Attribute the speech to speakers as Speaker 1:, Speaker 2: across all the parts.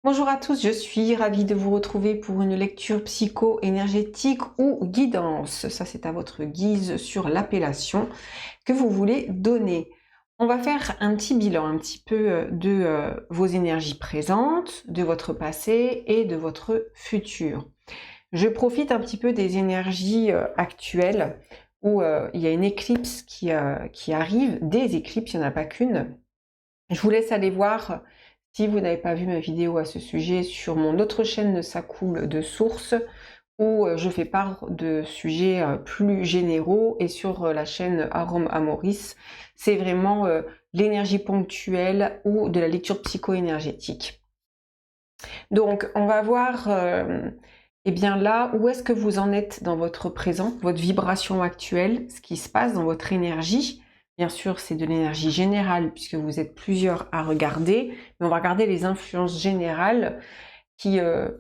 Speaker 1: Bonjour à tous, je suis ravie de vous retrouver pour une lecture psycho-énergétique ou guidance. Ça, c'est à votre guise sur l'appellation que vous voulez donner. On va faire un petit bilan un petit peu de vos énergies présentes, de votre passé et de votre futur. Je profite un petit peu des énergies actuelles où il y a une éclipse qui arrive, des éclipses, il n'y en a pas qu'une. Je vous laisse aller voir si vous n'avez pas vu ma vidéo à ce sujet sur mon autre chaîne Ça coule de source où je fais part de sujets plus généraux et sur la chaîne Arome Amoris, c'est vraiment l'énergie ponctuelle ou de la lecture psycho-énergétique. Donc on va voir eh bien là où est-ce que vous en êtes dans votre présent, votre vibration actuelle, ce qui se passe dans votre énergie. Bien sûr, c'est de l'énergie générale puisque vous êtes plusieurs à regarder, mais on va regarder les influences générales qui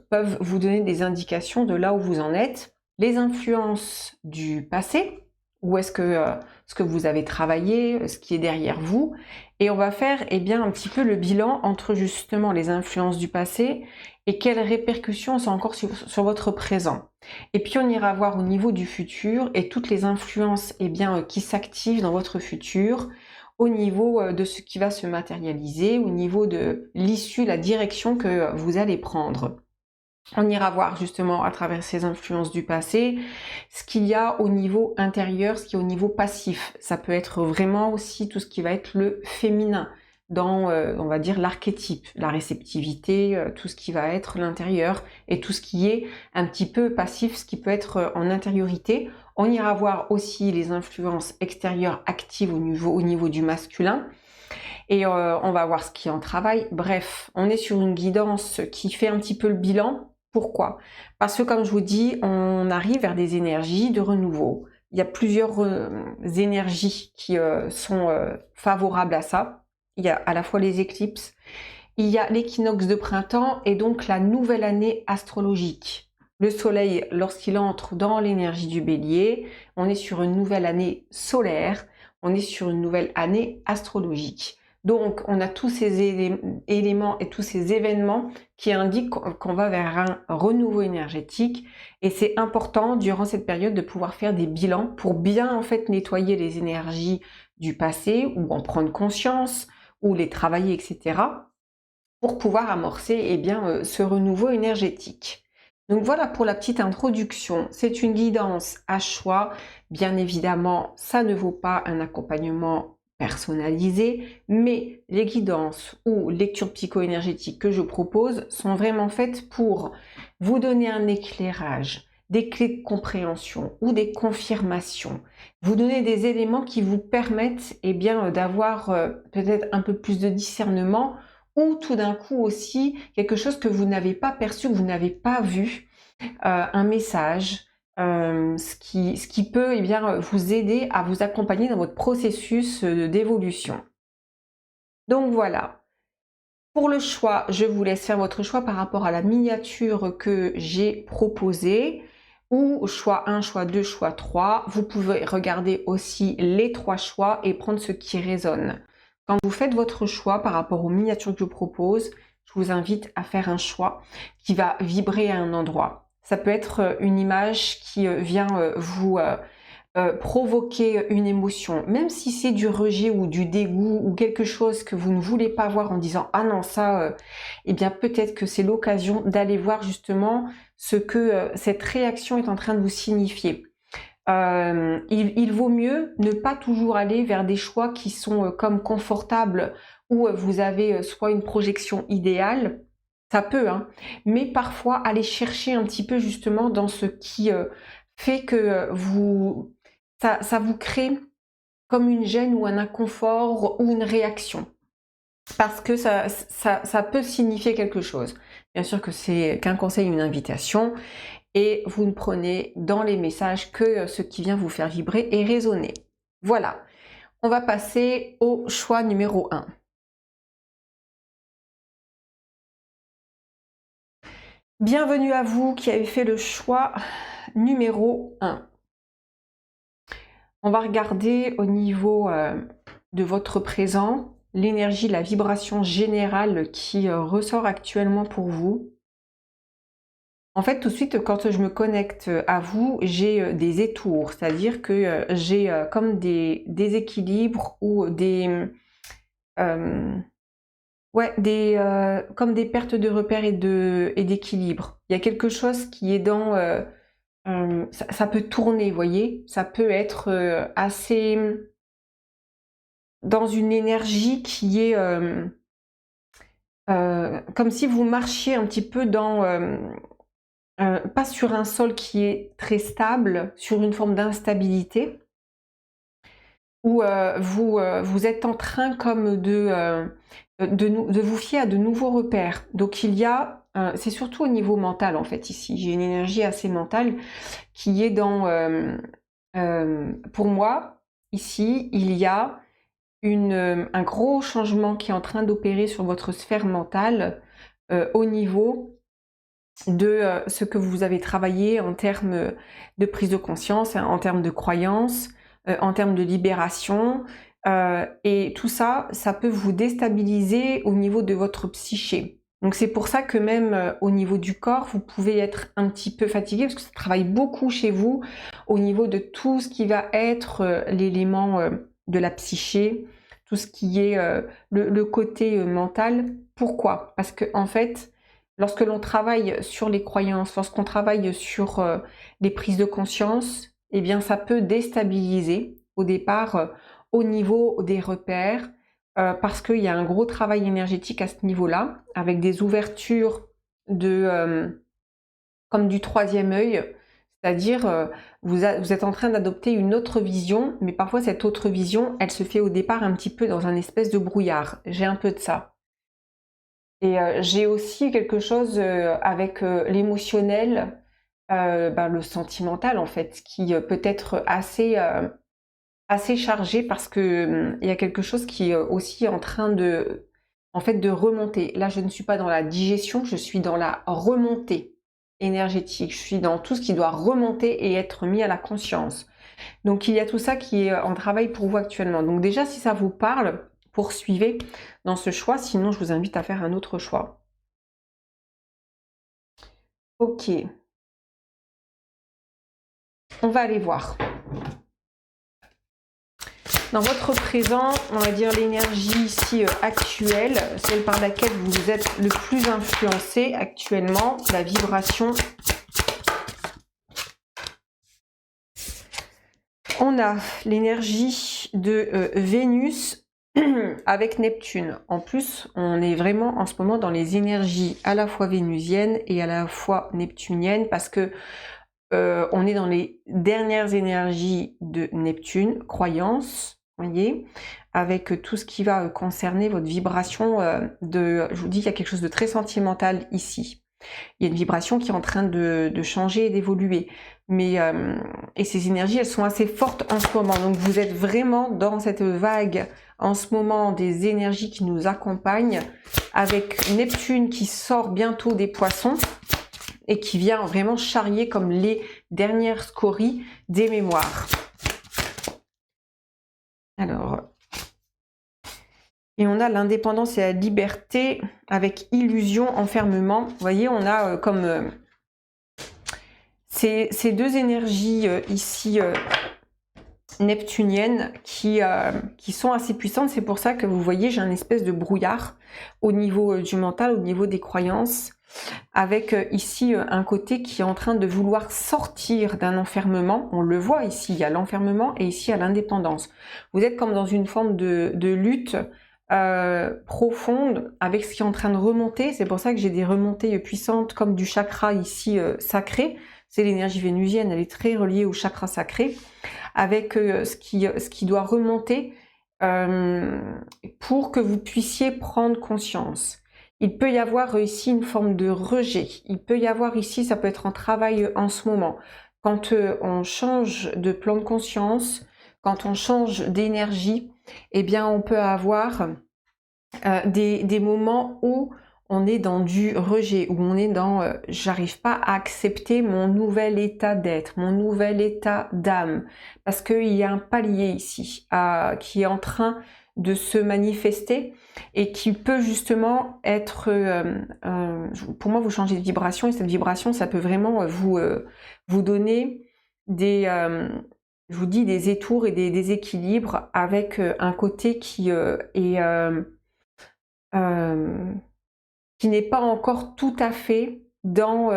Speaker 1: peuvent vous donner des indications de là où vous en êtes. Les influences du passé, où est-ce que ce que vous avez travaillé, ce qui est derrière vous, et on va faire eh bien, un petit peu le bilan entre justement les influences du passé et quelles répercussions sont encore sur votre présent. Et puis on ira voir au niveau du futur et toutes les influences eh bien, qui s'activent dans votre futur, au niveau de ce qui va se matérialiser, au niveau de l'issue, la direction que vous allez prendre. On ira voir justement à travers ces influences du passé ce qu'il y a au niveau intérieur, ce qui est au niveau passif. Ça peut être vraiment aussi tout ce qui va être le féminin dans, on va dire, l'archétype, la réceptivité, tout ce qui va être l'intérieur et tout ce qui est un petit peu passif, ce qui peut être en intériorité. On ira voir aussi les influences extérieures actives au niveau du masculin. Et on va voir ce qui en travaille. Bref, on est sur une guidance qui fait un petit peu le bilan. Pourquoi? Parce que comme je vous dis, on arrive vers des énergies de renouveau. Il y a plusieurs énergies qui sont favorables à ça. Il y a à la fois les éclipses, il y a l'équinoxe de printemps et donc la nouvelle année astrologique. Le soleil, lorsqu'il entre dans l'énergie du bélier, on est sur une nouvelle année solaire, on est sur une nouvelle année astrologique. Donc, on a tous ces éléments et tous ces événements qui indiquent qu'on va vers un renouveau énergétique. Et c'est important, durant cette période, de pouvoir faire des bilans pour bien, en fait, nettoyer les énergies du passé ou en prendre conscience ou les travailler, etc. pour pouvoir amorcer eh bien, ce renouveau énergétique. Donc voilà pour la petite introduction. C'est une guidance à choix. Bien évidemment, ça ne vaut pas un accompagnement personnalisé, mais les guidances ou lectures psycho-énergétiques que je propose sont vraiment faites pour vous donner un éclairage, des clés de compréhension ou des confirmations, vous donner des éléments qui vous permettent eh bien, d'avoir peut-être un peu plus de discernement ou tout d'un coup aussi quelque chose que vous n'avez pas perçu, que vous n'avez pas vu, un message, ce qui peut eh bien, vous aider à vous accompagner dans votre processus d'évolution. Donc voilà. Pour le choix, je vous laisse faire votre choix par rapport à la miniature que j'ai proposée, ou choix 1, choix 2, choix 3. Vous pouvez regarder aussi les 3 choix et prendre ce qui résonne. Quand vous faites votre choix par rapport aux miniatures que je propose, je vous invite à faire un choix qui va vibrer à un endroit. Ça peut être une image qui vient vous provoquer une émotion, même si c'est du rejet ou du dégoût ou quelque chose que vous ne voulez pas voir en disant « Ah non, ça, eh bien peut-être que c'est l'occasion d'aller voir justement ce que cette réaction est en train de vous signifier. » Il vaut mieux ne pas toujours aller vers des choix qui sont comme confortables où vous avez soit une projection idéale, ça peut, hein, mais parfois aller chercher un petit peu justement dans ce qui fait que ça vous crée comme une gêne ou un inconfort ou une réaction. Parce que ça peut signifier quelque chose. Bien sûr que c'est qu'un conseil, une invitation, et vous ne prenez dans les messages que ce qui vient vous faire vibrer et résonner. Voilà, on va passer au choix numéro 1. Bienvenue à vous qui avez fait le choix numéro 1. On va regarder au niveau de votre présent, l'énergie, la vibration générale qui ressort actuellement pour vous. En fait, tout de suite, quand je me connecte à vous, j'ai des étours, c'est-à-dire que j'ai comme des déséquilibres ou euh, ouais, comme des pertes de repères et d'équilibre. Il y a quelque chose qui est dans... ça peut tourner, vous voyez? Ça peut être assez... dans une énergie qui est... comme si vous marchiez un petit peu dans... pas sur un sol qui est très stable, sur une forme d'instabilité, où vous êtes en train comme de vous fier à de nouveaux repères. Donc il y a, c'est surtout au niveau mental en fait ici, j'ai une énergie assez mentale qui est dans, pour moi, ici, il y a un gros changement qui est en train d'opérer sur votre sphère mentale au niveau de ce que vous avez travaillé en termes de prise de conscience, hein, en termes de croyance, en termes de libération. Et tout ça, ça peut vous déstabiliser au niveau de votre psyché. Donc c'est pour ça que même au niveau du corps, vous pouvez être un petit peu fatigué parce que ça travaille beaucoup chez vous au niveau de tout ce qui va être l'élément de la psyché, tout ce qui est le côté mental. Pourquoi? Parce que en fait, lorsque l'on travaille sur les croyances, lorsqu'on travaille sur les prises de conscience, eh bien ça peut déstabiliser au départ au niveau des repères, parce qu'il y a un gros travail énergétique à ce niveau-là, avec des ouvertures comme du troisième œil, c'est-à-dire vous êtes en train d'adopter une autre vision, mais parfois cette autre vision, elle se fait au départ un petit peu dans un espèce de brouillard. J'ai un peu de ça. Et j'ai aussi quelque chose avec l'émotionnel, le sentimental en fait, qui peut être assez chargé parce que il y a quelque chose qui est aussi en train en fait, de remonter. Là, je ne suis pas dans la digestion, je suis dans la remontée énergétique. Je suis dans tout ce qui doit remonter et être mis à la conscience. Donc, il y a tout ça qui est en travail pour vous actuellement. Donc déjà, si ça vous parle, poursuivez dans ce choix. Sinon, je vous invite à faire un autre choix. Ok. On va aller voir. Dans votre présent, on va dire l'énergie ici actuelle, celle par laquelle vous êtes le plus influencé actuellement, la vibration. On a l'énergie de Vénus avec Neptune. En plus, on est vraiment en ce moment dans les énergies à la fois vénusiennes et à la fois neptuniennes parce que on est dans les dernières énergies de Neptune, croyance, voyez, avec tout ce qui va concerner votre vibration je vous dis, il y a quelque chose de très sentimental ici. Il y a une vibration qui est en train de changer et d'évoluer. Mais et ces énergies, elles sont assez fortes en ce moment. Donc vous êtes vraiment dans cette vague en ce moment des énergies qui nous accompagnent, avec Neptune qui sort bientôt des poissons et qui vient vraiment charrier comme les dernières scories des mémoires. Alors, et on a l'indépendance et la liberté avec illusion, enfermement. Vous voyez, on a comme ces deux énergies ici neptuniennes qui sont assez puissantes. C'est pour ça que vous voyez, j'ai un espèce de brouillard au niveau du mental, au niveau des croyances, avec ici un côté qui est en train de vouloir sortir d'un enfermement. On le voit ici, il y a l'enfermement et ici il y a l'indépendance. Vous êtes comme dans une forme de lutte profonde avec ce qui est en train de remonter. C'est pour ça que j'ai des remontées puissantes comme du chakra ici sacré. C'est l'énergie vénusienne, elle est très reliée au chakra sacré, avec ce qui doit remonter pour que vous puissiez prendre conscience. Il peut y avoir ici une forme de rejet. Il peut y avoir ici, ça peut être un travail en ce moment. Quand on change de plan de conscience, quand on change d'énergie, eh bien on peut avoir des moments où on est dans du rejet, où on est dans j'arrive pas à accepter mon nouvel état d'être, mon nouvel état d'âme, parce qu'il y a un palier ici qui est en train de se manifester et qui peut justement être, pour moi, vous changez de vibration et cette vibration, ça peut vraiment vous donner des, je vous dis, des étours et des déséquilibres avec un côté qui qui n'est pas encore tout à fait dans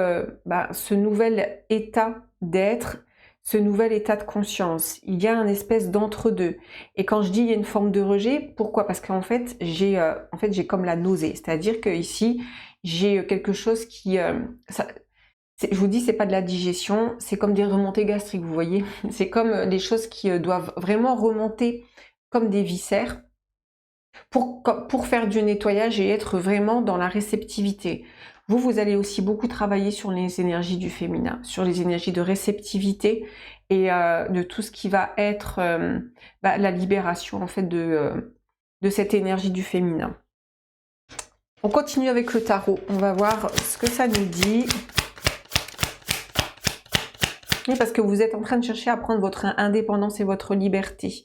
Speaker 1: ce nouvel état d'être, ce nouvel état de conscience. Il y a un espèce d'entre-deux. Et quand je dis il y a une forme de rejet, pourquoi? Parce qu'en fait, j'ai comme la nausée. C'est-à-dire que ici, j'ai quelque chose qui... je vous dis, c'est pas de la digestion, c'est comme des remontées gastriques, vous voyez. C'est comme des choses qui doivent vraiment remonter comme des viscères pour faire du nettoyage et être vraiment dans la réceptivité. Vous allez aussi beaucoup travailler sur les énergies du féminin, sur les énergies de réceptivité et de tout ce qui va être la libération en fait de cette énergie du féminin. On continue avec le tarot. On va voir ce que ça nous dit. Oui, parce que vous êtes en train de chercher à prendre votre indépendance et votre liberté.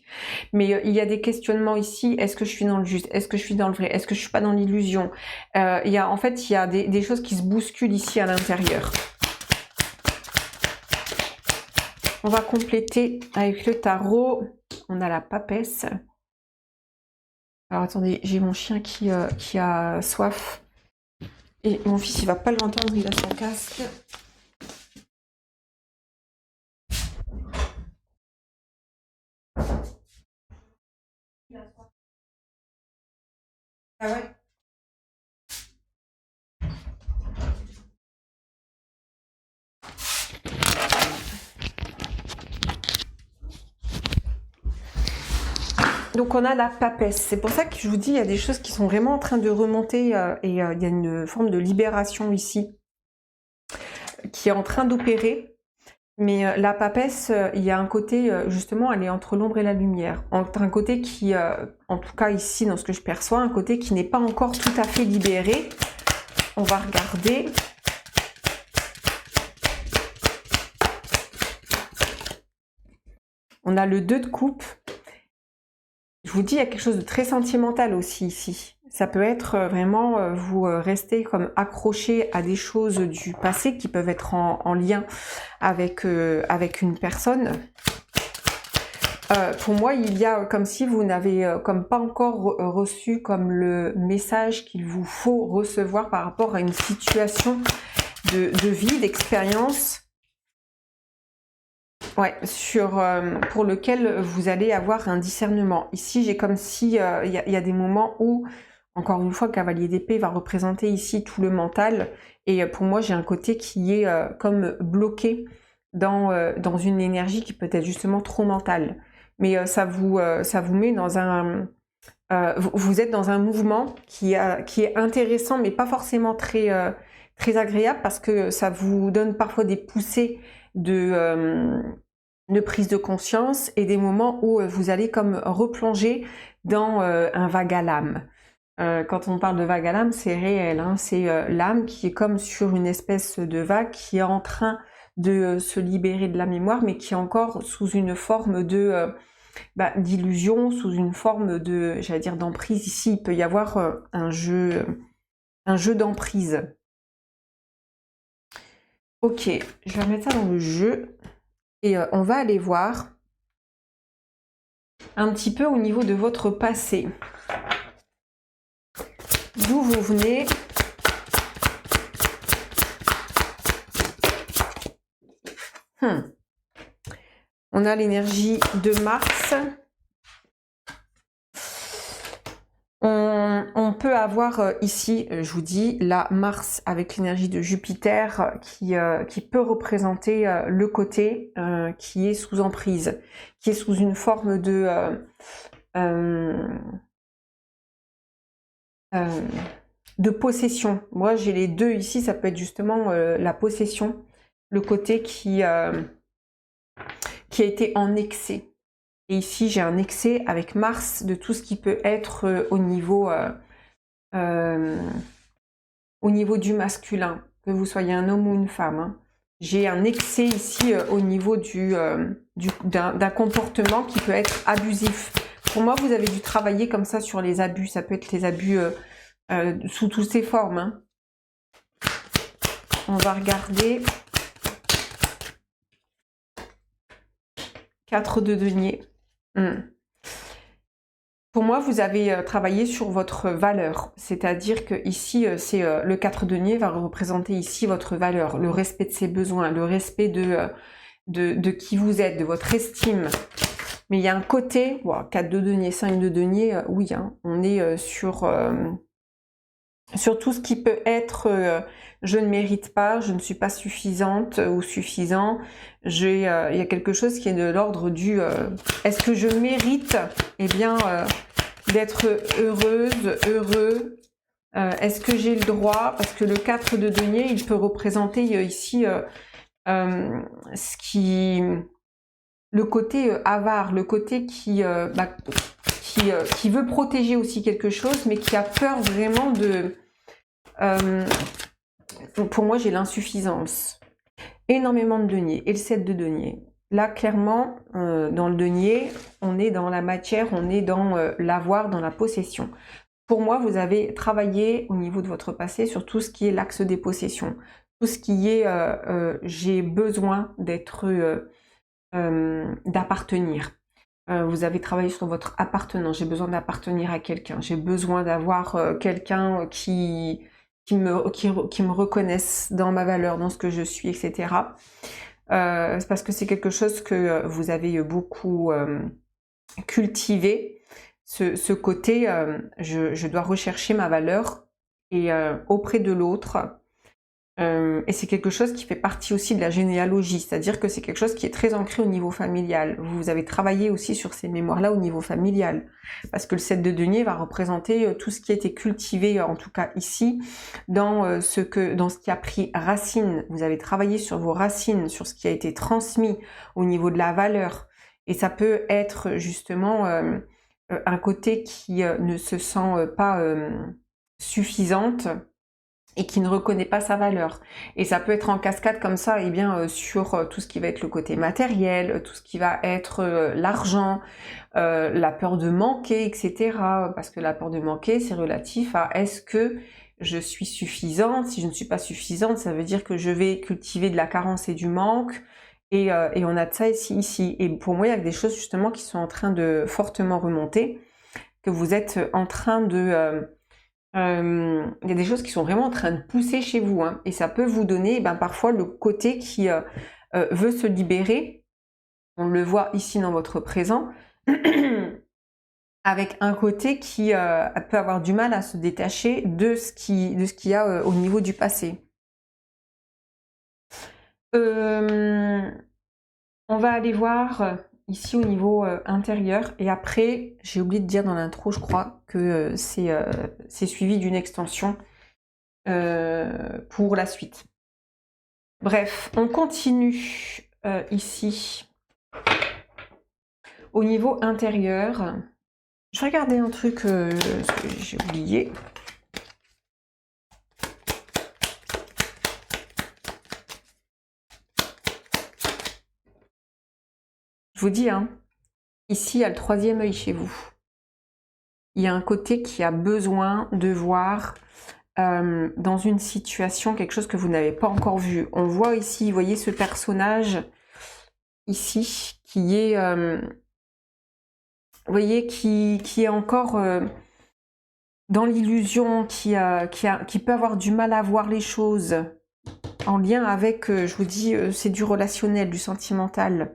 Speaker 1: Mais il y a des questionnements ici. Est-ce que je suis dans le juste? Est-ce que je suis dans le vrai? Est-ce que je suis pas dans l'illusion? En fait, il y a des choses qui se bousculent ici à l'intérieur. On va compléter avec le tarot. On a la papesse. Alors attendez, j'ai mon chien qui a soif. Et mon fils, il va pas l'entendre, il a son casque. Ah ouais. Donc on a la papesse. C'est pour ça que je vous dis, il y a des choses qui sont vraiment en train de remonter et il y a une forme de libération ici qui est en train d'opérer. Mais la papesse, il y a un côté, justement, elle est entre l'ombre et la lumière. Entre un côté qui, en tout cas ici, dans ce que je perçois, un côté qui n'est pas encore tout à fait libéré. On va regarder. On a le 2 de coupe. Je vous dis, il y a quelque chose de très sentimental aussi ici. Ça peut être vraiment, vous restez comme accroché à des choses du passé qui peuvent être en lien avec une personne. Pour moi, il y a comme si vous n'avez comme pas encore reçu comme le message qu'il vous faut recevoir par rapport à une situation de vie, d'expérience. Ouais, pour lequel vous allez avoir un discernement. Ici, j'ai comme si y a des moments où, encore une fois, cavalier d'épée va représenter ici tout le mental. Et pour moi, j'ai un côté qui est comme bloqué dans une énergie qui peut être justement trop mentale. Mais ça vous met dans un... vous êtes dans un mouvement qui est intéressant, mais pas forcément très agréable, parce que ça vous donne parfois des poussées de prise de conscience et des moments où vous allez comme replonger dans un vague à l'âme. Quand on parle de vague à l'âme, c'est réel, hein, c'est l'âme qui est comme sur une espèce de vague qui est en train de se libérer de la mémoire, mais qui est encore sous une forme de d'illusion, sous une forme de, j'allais dire, d'emprise. Ici, il peut y avoir un jeu d'emprise. Ok, je vais remettre ça dans le jeu. Et on va aller voir un petit peu au niveau de votre passé. D'où vous venez. On a l'énergie de Mars. On peut avoir ici, je vous dis, la Mars avec l'énergie de Jupiter qui peut représenter le côté qui est sous emprise, qui est sous une forme de possession. Moi, j'ai les deux ici, ça peut être justement la possession, le côté qui a été en excès. Et ici, j'ai un excès avec Mars de tout ce qui peut être au niveau du masculin, que vous soyez un homme ou une femme. Hein. J'ai un excès ici au niveau d'un comportement qui peut être abusif. Pour moi, vous avez dû travailler comme ça sur les abus. Ça peut être les abus sous toutes ses formes. Hein. On va regarder 4 de denier. Pour moi, vous avez travaillé sur votre valeur. C'est-à-dire que ici, le 4 de denier va représenter ici votre valeur, le respect de ses besoins, le respect de qui vous êtes, de votre estime. Mais il y a un côté, 4 de denier, 5 de denier, oui, hein, on est sur tout ce qui peut être je ne mérite pas, je ne suis pas suffisante ou suffisant. Il y a quelque chose qui est de l'ordre du est-ce que je mérite d'être heureuse, heureux. Est-ce que j'ai le droit, parce que le 4 de denier, il peut représenter ici le côté avare, le côté qui veut protéger aussi quelque chose, mais qui a peur vraiment de... pour moi, j'ai l'insuffisance. Énormément de denier. Et le 7 de denier. Là, clairement, dans le denier, on est dans la matière, on est dans l'avoir, dans la possession. Pour moi, vous avez travaillé au niveau de votre passé sur tout ce qui est l'axe des possessions. Tout ce qui est j'ai besoin d'appartenir. Vous avez travaillé sur votre appartenance. J'ai besoin d'appartenir à quelqu'un. J'ai besoin d'avoir quelqu'un qui me reconnaisse dans ma valeur, dans ce que je suis, etc. C'est parce que c'est quelque chose que vous avez beaucoup cultivé. Ce côté, je dois rechercher ma valeur et auprès de l'autre. Et c'est quelque chose qui fait partie aussi de la généalogie, c'est-à-dire que c'est quelque chose qui est très ancré au niveau familial. Vous avez travaillé aussi sur ces mémoires-là au niveau familial, parce que le 7 de denier va représenter tout ce qui a été cultivé, en tout cas ici, dans ce qui a pris racine. Vous avez travaillé sur vos racines, sur ce qui a été transmis au niveau de la valeur, et ça peut être justement un côté qui ne se sent pas suffisante, et qui ne reconnaît pas sa valeur. Et ça peut être en cascade comme ça, sur tout ce qui va être le côté matériel, tout ce qui va être l'argent, la peur de manquer, etc. Parce que la peur de manquer, c'est relatif à est-ce que je suis suffisante? Si je ne suis pas suffisante, ça veut dire que je vais cultiver de la carence et du manque. Et on a de ça ici. Et pour moi, il y a des choses justement qui sont en train de fortement remonter, que vous êtes en train de... il y a des choses qui sont vraiment en train de pousser chez vous, hein, et ça peut vous donner parfois le côté qui veut se libérer. On le voit ici dans votre présent, avec un côté qui peut avoir du mal à se détacher de ce qu'il y a au niveau du passé. On va aller voir ici au niveau intérieur, et après j'ai oublié de dire dans l'intro, je crois que c'est suivi d'une extension pour la suite. Bref, on continue ici au niveau intérieur. Je vais regarder un truc que j'ai oublié. Je vous dis, hein, ici, il y a le 3e œil chez vous. Il y a un côté qui a besoin de voir dans une situation quelque chose que vous n'avez pas encore vu. On voit ici, vous voyez ce personnage ici qui est, vous voyez, qui est encore dans l'illusion, qui peut avoir du mal à voir les choses en lien avec, je vous dis, c'est du relationnel, du sentimental.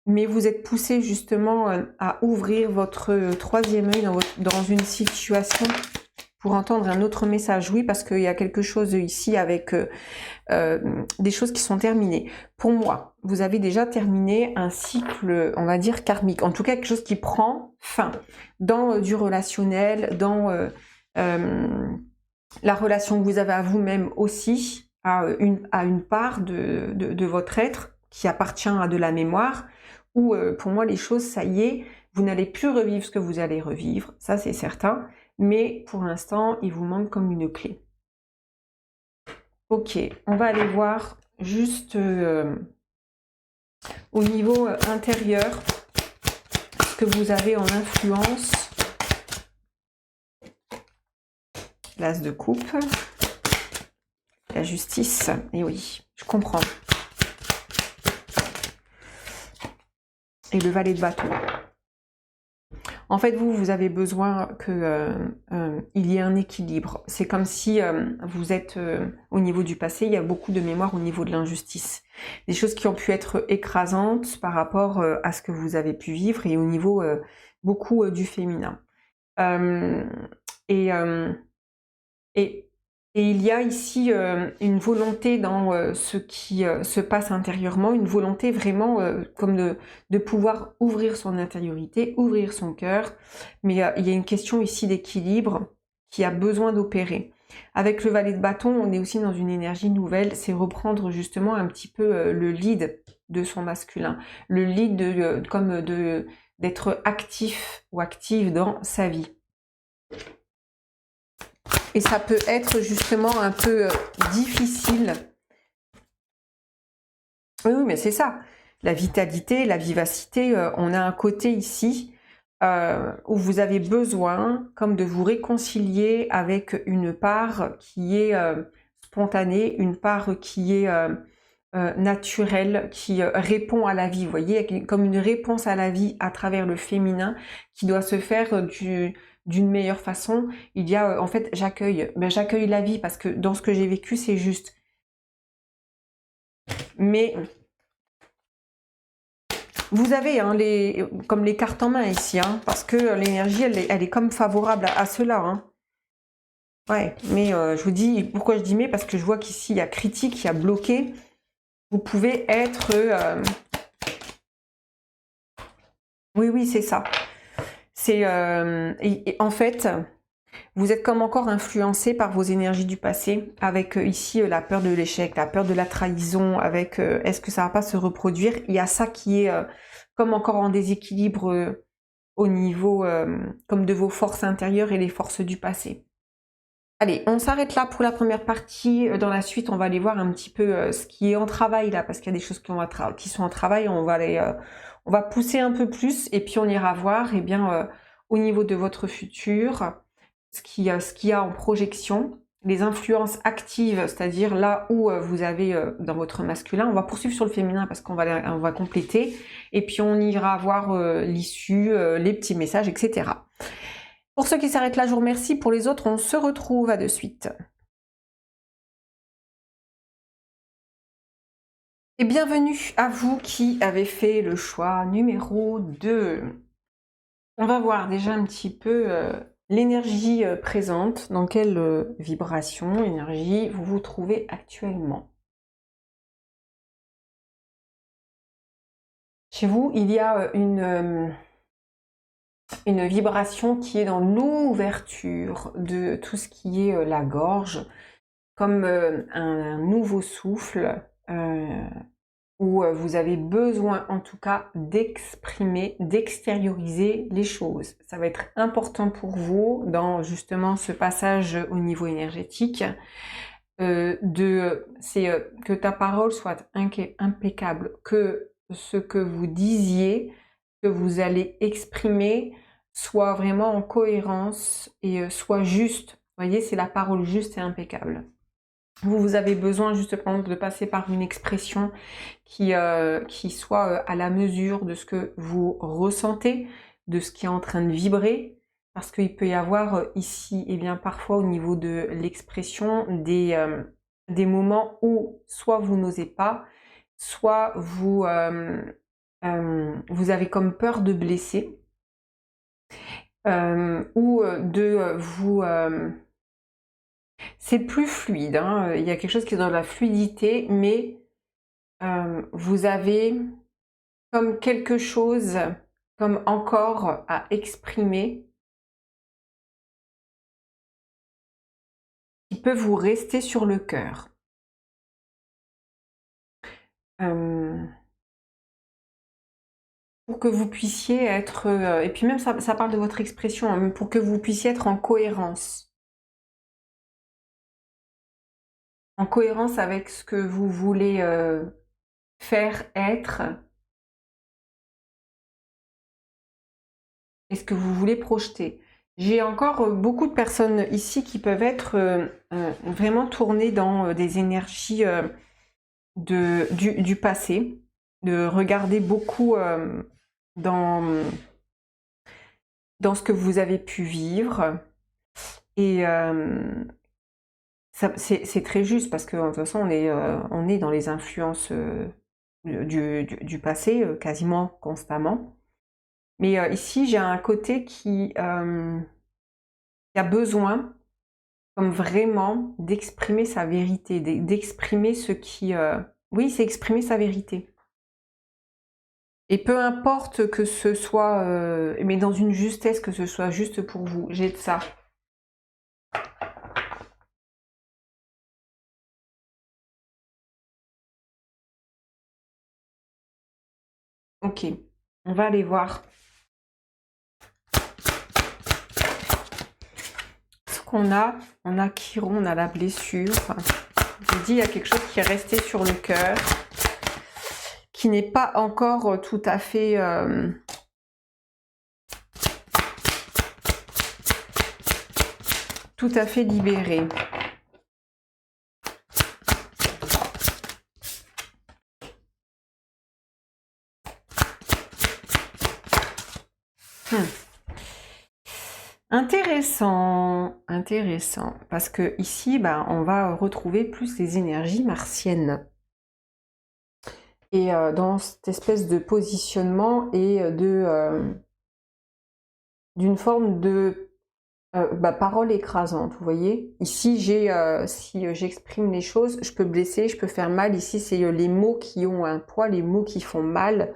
Speaker 1: Mais vous êtes poussé justement à ouvrir votre 3e œil dans une situation pour entendre un autre message. Oui, parce qu'il y a quelque chose ici avec des choses qui sont terminées. Pour moi, vous avez déjà terminé un cycle, on va dire, karmique. En tout cas, quelque chose qui prend fin dans du relationnel, dans la relation que vous avez à vous-même aussi, à une part de votre être qui appartient à de la mémoire, où pour moi les choses, ça y est, vous n'allez plus revivre ce que vous allez revivre, ça c'est certain, mais pour l'instant, il vous manque comme une clé. Ok, on va aller voir juste au niveau intérieur que vous avez en influence. L'as de coupe. La justice. Et oui, je comprends. Et le valet de bâton. En fait, vous avez besoin que il y ait un équilibre. C'est comme si vous êtes au niveau du passé, il y a beaucoup de mémoire au niveau de l'injustice. Des choses qui ont pu être écrasantes par rapport à ce que vous avez pu vivre et au niveau beaucoup du féminin. Et, il y a ici une volonté dans ce qui se passe intérieurement, une volonté vraiment comme de pouvoir ouvrir son intériorité, ouvrir son cœur. Mais il y a une question ici d'équilibre qui a besoin d'opérer. Avec le valet de bâton, on est aussi dans une énergie nouvelle, c'est reprendre justement un petit peu le lead de son masculin, le lead d'être actif ou active dans sa vie. Et ça peut être justement un peu difficile. Oui, mais c'est ça. La vitalité, la vivacité, on a un côté ici où vous avez besoin comme de vous réconcilier avec une part qui est spontanée, une part qui est naturelle, qui répond à la vie. Vous voyez, comme une réponse à la vie à travers le féminin qui doit se faire d'une meilleure façon. Il y a en fait j'accueille la vie parce que dans ce que j'ai vécu c'est juste, mais vous avez hein, comme les cartes en main ici hein, parce que l'énergie elle est comme favorable à cela hein. Ouais, mais je vous dis pourquoi je dis mais parce que je vois qu'ici il y a critique, il y a bloqué. Vous pouvez être oui c'est ça. C'est en fait vous êtes comme encore influencé par vos énergies du passé, avec ici la peur de l'échec, la peur de la trahison, avec est-ce que ça va pas se reproduire. Il y a ça qui est comme encore en déséquilibre au niveau comme de vos forces intérieures et les forces du passé. Allez, on s'arrête là pour la première partie. Dans la suite, on va aller voir un petit peu ce qui est en travail là, parce qu'il y a des choses qui sont en travail. On va pousser un peu plus et puis on ira voir eh bien, au niveau de votre futur, ce qu'il y a en projection, les influences actives, c'est-à-dire là où vous avez dans votre masculin. On va poursuivre sur le féminin parce on va compléter et puis on ira voir l'issue, les petits messages, etc. Pour ceux qui s'arrêtent là, je vous remercie. Pour les autres, on se retrouve à de suite. Et bienvenue à vous qui avez fait le choix numéro 2. On va voir déjà un petit peu l'énergie présente, dans quelle vibration, énergie vous vous trouvez actuellement. Chez vous, il y a une vibration qui est dans l'ouverture de tout ce qui est la gorge, comme un nouveau souffle, où vous avez besoin en tout cas d'exprimer, d'extérioriser les choses. Ça va être important pour vous dans justement ce passage au niveau énergétique, que ta parole soit impeccable, que ce que vous disiez, que vous allez exprimer, soit vraiment en cohérence et soit juste. Vous voyez, c'est la parole juste et impeccable. Vous avez besoin justement de passer par une expression qui soit à la mesure de ce que vous ressentez, de ce qui est en train de vibrer, parce qu'il peut y avoir ici, et bien parfois au niveau de l'expression, des moments où soit vous n'osez pas, soit vous avez comme peur de blesser, ou de vous... c'est plus fluide, hein. Il y a quelque chose qui est dans la fluidité, mais vous avez comme quelque chose, comme encore à exprimer, qui peut vous rester sur le cœur. Pour que vous puissiez être, et puis même ça parle de votre expression, hein, pour que vous puissiez être en cohérence. En cohérence avec ce que vous voulez faire, être. est-ce que vous voulez projeter? J'ai encore beaucoup de personnes ici qui peuvent être vraiment tournées dans des énergies du passé, de regarder beaucoup dans, dans ce que vous avez pu vivre. Et c'est très juste parce que de toute façon on est dans les influences du passé quasiment constamment. Mais ici j'ai un côté qui a besoin comme vraiment d'exprimer sa vérité, d'exprimer ce qui... oui, c'est exprimer sa vérité. Et peu importe que ce soit, mais dans une justesse, que ce soit juste pour vous, j'ai de ça. Ok, on va aller voir ce qu'on a. On a Chiron, on a la blessure. Je vous dis, il y a quelque chose qui est resté sur le cœur, qui n'est pas encore tout à fait... tout à fait libéré. Intéressant, intéressant, parce que ici, bah, on va retrouver plus les énergies martiennes. Et dans cette espèce de positionnement et d'une forme de parole écrasante, vous voyez. Ici, si j'exprime les choses, je peux blesser, je peux faire mal. Ici, c'est les mots qui ont un poids, les mots qui font mal,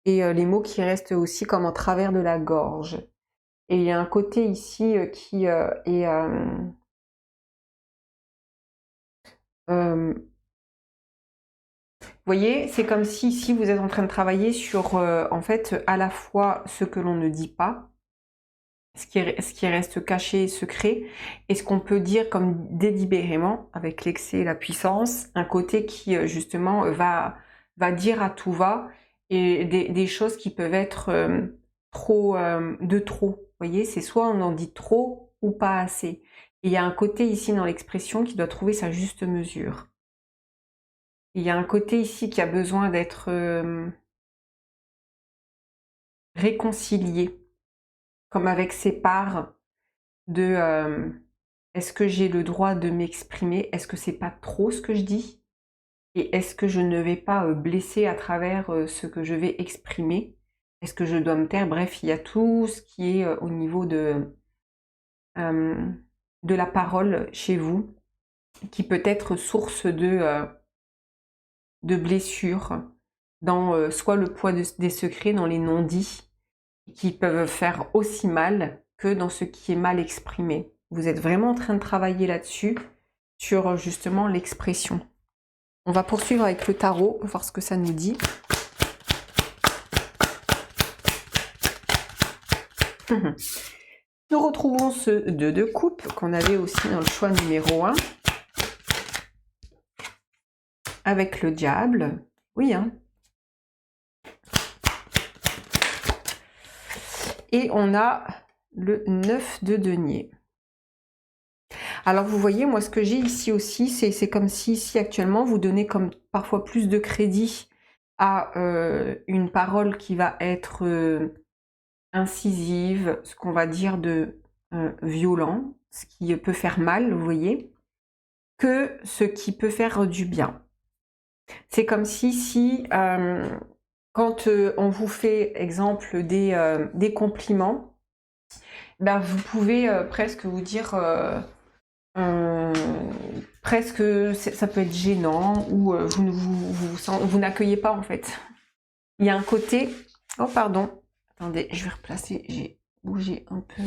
Speaker 1: et les mots qui restent aussi comme en travers de la gorge. Et il y a un côté ici qui est... vous voyez, c'est comme si vous êtes en train de travailler sur, en fait, à la fois ce que l'on ne dit pas, ce qui reste caché et secret, et ce qu'on peut dire comme délibérément, avec l'excès et la puissance, un côté qui, justement, va dire à tout va, et des choses qui peuvent être de trop. Vous voyez, c'est soit on en dit trop ou pas assez. Et il y a un côté ici dans l'expression qui doit trouver sa juste mesure. Il y a un côté ici qui a besoin d'être réconcilié, comme avec ses parts de est-ce que j'ai le droit de m'exprimer? Est-ce que c'est pas trop ce que je dis? Et est-ce que je ne vais pas blesser à travers ce que je vais exprimer? Est-ce que je dois me taire? Bref, il y a tout ce qui est au niveau de la parole chez vous, qui peut être source de blessures, dans soit le poids des secrets, dans les non-dits, qui peuvent faire aussi mal que dans ce qui est mal exprimé. Vous êtes vraiment en train de travailler là-dessus, sur justement l'expression. On va poursuivre avec le tarot, voir ce que ça nous dit. Nous retrouvons ce 2 de coupe qu'on avait aussi dans le choix numéro 1. Avec le diable. Oui, hein. Et on a le 9 de denier. Alors vous voyez, moi ce que j'ai ici aussi, c'est comme si ici actuellement vous donnez comme parfois plus de crédit à une parole qui va être incisive, ce qu'on va dire de violent, ce qui peut faire mal, vous voyez, que ce qui peut faire du bien. C'est comme si quand on vous fait, exemple, des compliments, ben, vous pouvez presque vous dire, presque, ça peut être gênant, ou vous n'accueillez pas en fait. Il y a un côté... Oh pardon, attendez, je vais replacer, j'ai bougé un peu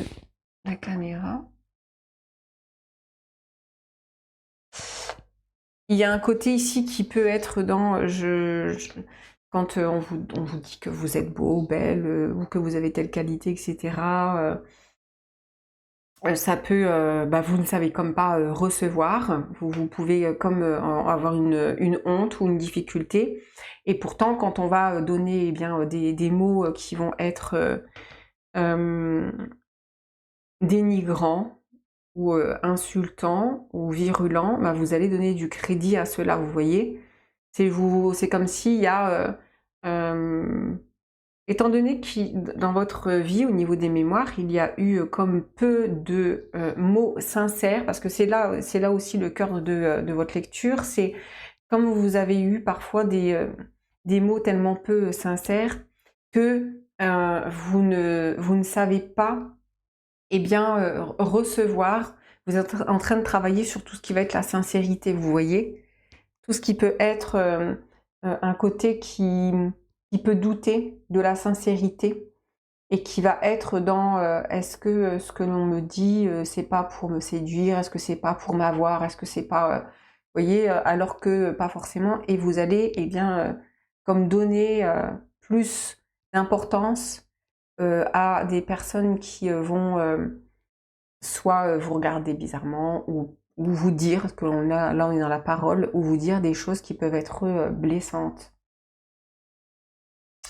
Speaker 1: la caméra. Il y a un côté ici qui peut être dans... quand on vous dit que vous êtes beau, belle, ou que vous avez telle qualité, etc., ça peut... vous ne savez comme pas recevoir. Vous pouvez comme avoir une honte ou une difficulté. Et pourtant, quand on va donner eh bien, des mots qui vont être euh, dénigrant ou insultant ou virulent, bah, vous allez donner du crédit à cela, vous voyez. C'est comme s'il y a... étant donné que dans votre vie, au niveau des mémoires, il y a eu comme peu de mots sincères, parce que c'est là aussi le cœur de votre lecture, c'est comme vous avez eu parfois des mots tellement peu sincères que vous ne savez pas eh bien, recevoir. Vous êtes en train de travailler sur tout ce qui va être la sincérité, vous voyez. Tout ce qui peut être un côté qui peut douter de la sincérité et qui va être dans est-ce que ce que l'on me dit, c'est pas pour me séduire, est-ce que c'est pas pour m'avoir, est-ce que c'est pas... vous voyez, alors que pas forcément. Et vous allez, eh bien, comme donner plus d'importance à des personnes qui vont soit vous regarder bizarrement ou vous dire, parce que là on est dans la parole, ou vous dire des choses qui peuvent être blessantes.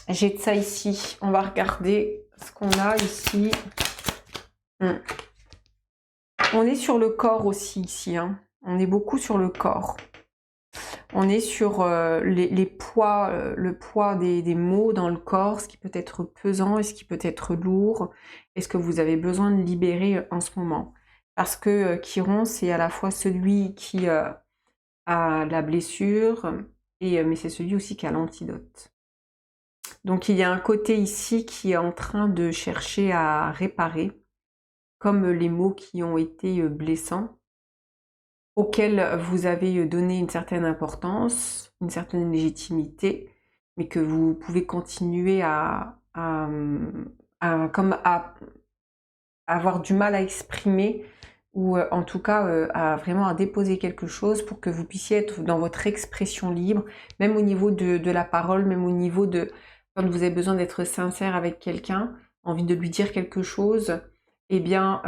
Speaker 1: J'ai de ça ici. On va regarder ce qu'on a ici. On est sur le corps aussi ici. Hein. On est beaucoup sur le corps. On est sur les poids, le poids des mots dans le corps, ce qui peut être pesant et ce qui peut être lourd, et ce que vous avez besoin de libérer en ce moment. Parce que Chiron, c'est à la fois celui qui a la blessure, mais c'est celui aussi qui a l'antidote. Donc il y a un côté ici qui est en train de chercher à réparer, comme les mots qui ont été blessants, auxquels vous avez donné une certaine importance, une certaine légitimité, mais que vous pouvez continuer à avoir du mal à exprimer, ou en tout cas vraiment à déposer quelque chose pour que vous puissiez être dans votre expression libre, même au niveau de la parole, même au niveau de quand vous avez besoin d'être sincère avec quelqu'un, envie de lui dire quelque chose, eh bien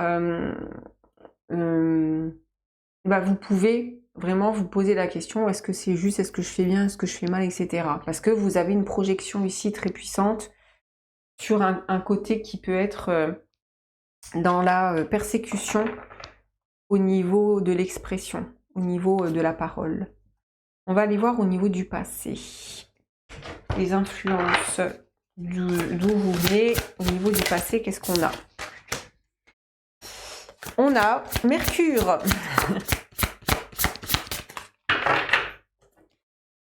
Speaker 1: bah, vous pouvez vraiment vous poser la question, est-ce que c'est juste, est-ce que je fais bien, est-ce que je fais mal, etc. Parce que vous avez une projection ici très puissante sur un côté qui peut être dans la persécution au niveau de l'expression, au niveau de la parole. On va aller voir au niveau du passé. Les influences d'où vous venez, au niveau du passé, qu'est-ce qu'on a? On a Mercure.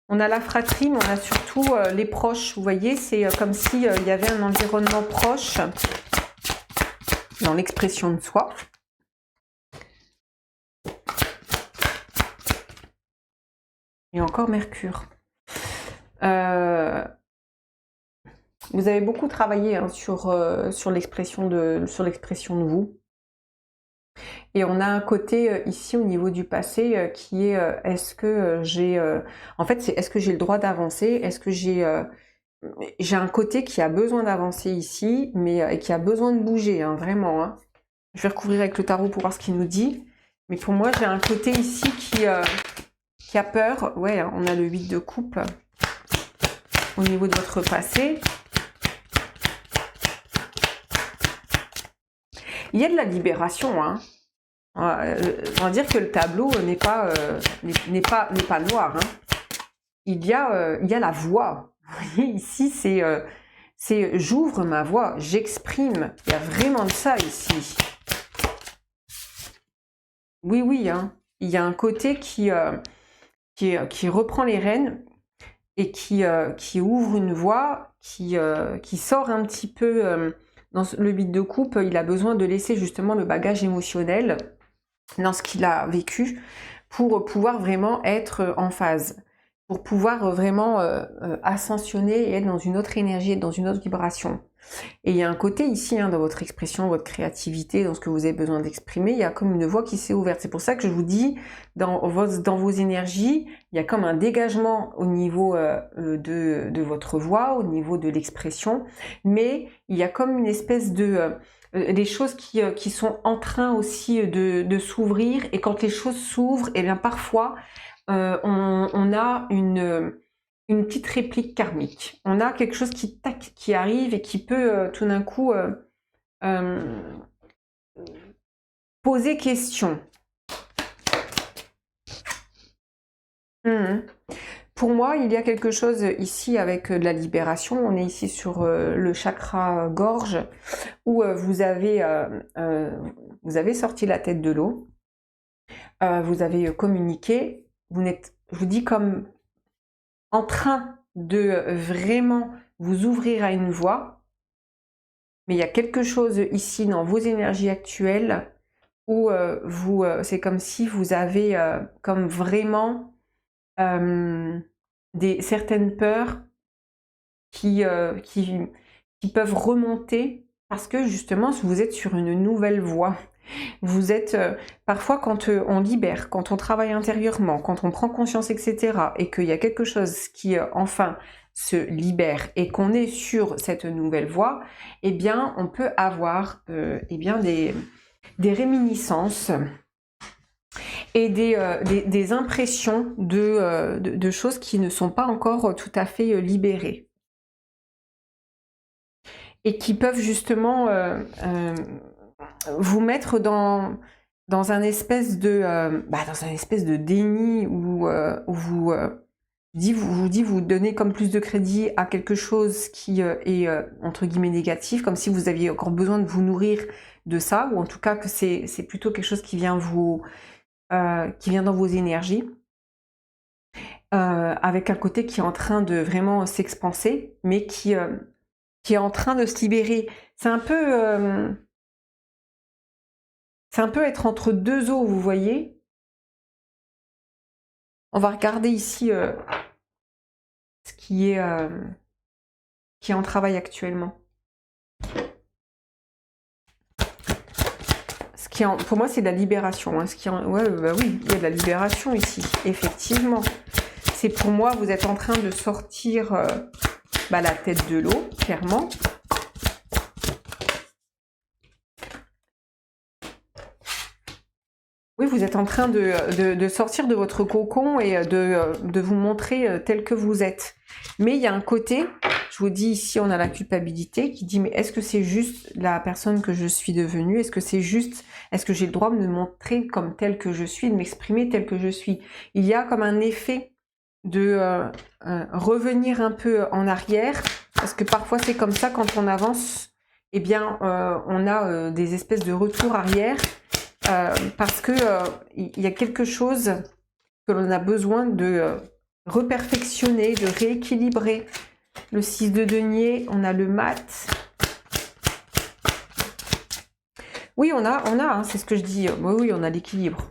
Speaker 1: On a la fratrie, mais on a surtout les proches. Vous voyez, c'est comme s'il y avait un environnement proche dans l'expression de soi. Et encore Mercure. Vous avez beaucoup travaillé hein, sur l'expression de vous. Et on a un côté ici au niveau du passé qui est est-ce que j'ai... en fait, c'est est-ce que j'ai le droit d'avancer? Est-ce que j'ai un côté qui a besoin d'avancer ici, mais qui a besoin de bouger, hein, vraiment. Hein. Je vais recouvrir avec le tarot pour voir ce qu'il nous dit. Mais pour moi, j'ai un côté ici qui a peur. Ouais, hein, on a le 8 de coupe au niveau de votre passé. Il y a de la libération, hein. On va dire que le tableau n'est pas noir. Hein. Il y a la voix. Vous voyez, ici, c'est j'ouvre ma voix, j'exprime. Il y a vraiment de ça ici. Oui, oui. Hein. Il y a un côté qui reprend les rênes et qui ouvre une voie, qui sort un petit peu... dans le 8 de coupe, il a besoin de laisser justement le bagage émotionnel dans ce qu'il a vécu pour pouvoir vraiment être en phase, pour pouvoir vraiment ascensionner et être dans une autre énergie, dans une autre vibration. Et il y a un côté ici, hein, dans votre expression, votre créativité, dans ce que vous avez besoin d'exprimer, il y a comme une voie qui s'est ouverte. C'est pour ça que je vous dis, dans vos énergies, il y a comme un dégagement au niveau de votre voix, au niveau de l'expression, mais il y a comme une espèce de... des choses qui sont en train aussi de s'ouvrir, et quand les choses s'ouvrent, et bien parfois, on a une petite réplique karmique. On a quelque chose qui arrive et qui peut tout d'un coup poser question. Pour moi, il y a quelque chose ici avec de la libération. On est ici sur le chakra gorge, où vous avez sorti la tête de l'eau, vous avez communiqué, vous êtes, je vous dis, comme en train de vraiment vous ouvrir à une voie, mais il y a quelque chose ici dans vos énergies actuelles où c'est comme si vous avez comme vraiment certaines peurs qui peuvent remonter parce que justement vous êtes sur une nouvelle voie. Vous êtes parfois quand on libère, quand on travaille intérieurement, quand on prend conscience, etc., et qu'il y a quelque chose qui enfin se libère et qu'on est sur cette nouvelle voie, eh bien on peut avoir eh bien des réminiscences et des impressions de choses qui ne sont pas encore tout à fait libérées et qui peuvent justement vous mettre dans un espèce de déni où vous donnez comme plus de crédit à quelque chose qui est entre guillemets négatif, comme si vous aviez encore besoin de vous nourrir de ça, ou en tout cas que c'est plutôt quelque chose qui vient qui vient dans vos énergies, avec un côté qui est en train de vraiment s'expanser, mais qui est en train de se libérer. C'est un peu être entre deux eaux, vous voyez. On va regarder ici ce qui est en travail actuellement. Pour moi, c'est de la libération. Hein. Ouais, bah oui, il y a de la libération ici, effectivement. C'est pour moi, vous êtes en train de sortir la tête de l'eau, clairement. Oui, vous êtes en train de sortir de votre cocon et de vous montrer tel que vous êtes. Mais il y a un côté, je vous dis ici, on a la culpabilité qui dit, mais est-ce que c'est juste la personne que je suis devenue? Est-ce que j'ai le droit de me montrer comme telle que je suis, de m'exprimer telle que je suis? Il y a comme un effet de revenir un peu en arrière, parce que parfois c'est comme ça quand on avance, eh bien on a des espèces de retours arrière, parce que il y a quelque chose que l'on a besoin de reperfectionner, de rééquilibrer. Le 6 de denier, on a le mat. Oui, on a, hein, c'est ce que je dis. Oui, on a l'équilibre.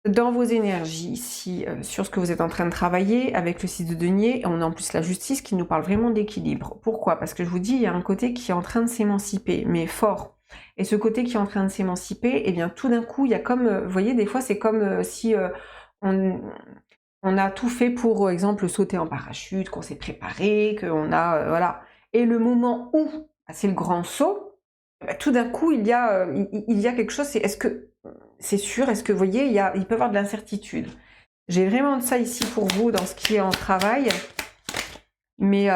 Speaker 1: Dans vos énergies, ici, sur ce que vous êtes en train de travailler, avec le 6 de denier, on a en plus la justice qui nous parle vraiment d'équilibre. Pourquoi? Parce que je vous dis, il y a un côté qui est en train de s'émanciper, mais fort. Et ce côté qui est en train de s'émanciper, eh bien tout d'un coup, il y a comme, vous voyez, des fois c'est comme si on a tout fait pour, exemple, sauter en parachute, qu'on s'est préparé, qu'on a, voilà. Et le moment où c'est le grand saut, tout d'un coup, il y a quelque chose, est-ce que c'est sûr, est-ce que vous voyez, il peut y avoir de l'incertitude. J'ai vraiment de ça ici pour vous dans ce qui est en travail. Mais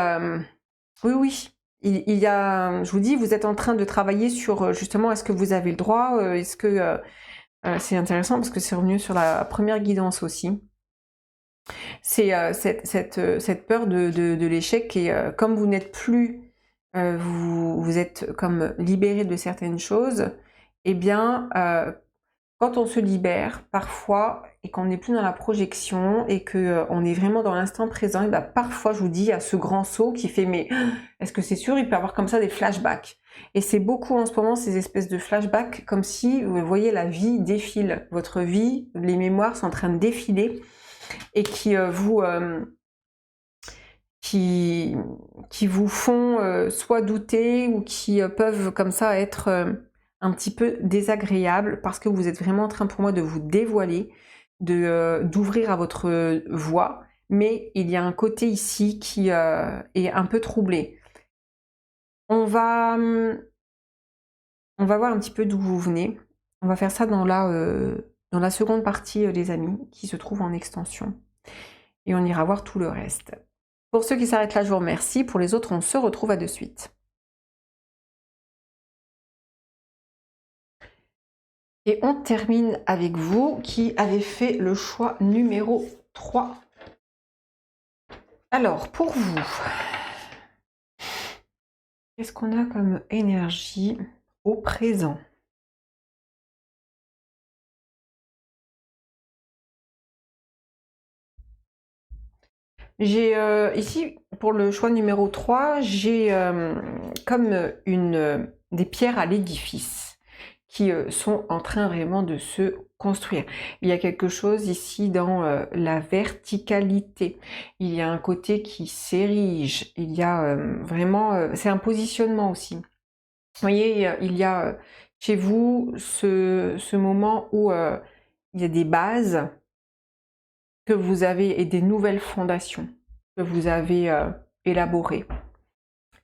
Speaker 1: oui, il y a, je vous dis, vous êtes en train de travailler sur justement, est-ce que vous avez le droit, est-ce que c'est intéressant parce que c'est revenu sur la première guidance aussi. C'est cette peur de l'échec et comme vous n'êtes plus, vous êtes comme libéré de certaines choses, eh bien, quand on se libère, parfois, et qu'on n'est plus dans la projection, et qu'on est vraiment dans l'instant présent, et bien parfois, je vous dis, il y a ce grand saut qui fait, mais est-ce que c'est sûr? Il peut y avoir comme ça des flashbacks. Et c'est beaucoup en ce moment, ces espèces de flashbacks, comme si, vous voyez, la vie défile. Votre vie, les mémoires sont en train de défiler, et qui vous font soit douter, ou qui peuvent comme ça être un petit peu désagréable parce que vous êtes vraiment en train pour moi de vous dévoiler, d'ouvrir à votre voix, mais il y a un côté ici qui est un peu troublé. On va voir un petit peu d'où vous venez. On va faire ça dans la seconde partie, les amis, qui se trouve en extension. Et on ira voir tout le reste. Pour ceux qui s'arrêtent là, je vous remercie. Pour les autres, on se retrouve à de suite. Et on termine avec vous qui avez fait le choix numéro 3. Alors, pour vous, qu'est-ce qu'on a comme énergie au présent? J'ai ici, pour le choix numéro 3, j'ai comme des pierres à l'édifice qui sont en train vraiment de se construire. Il y a quelque chose ici dans la verticalité. Il y a un côté qui s'érige. Il y a vraiment... c'est un positionnement aussi. Vous voyez, il y a chez vous ce moment où il y a des bases que vous avez et des nouvelles fondations que vous avez élaborées.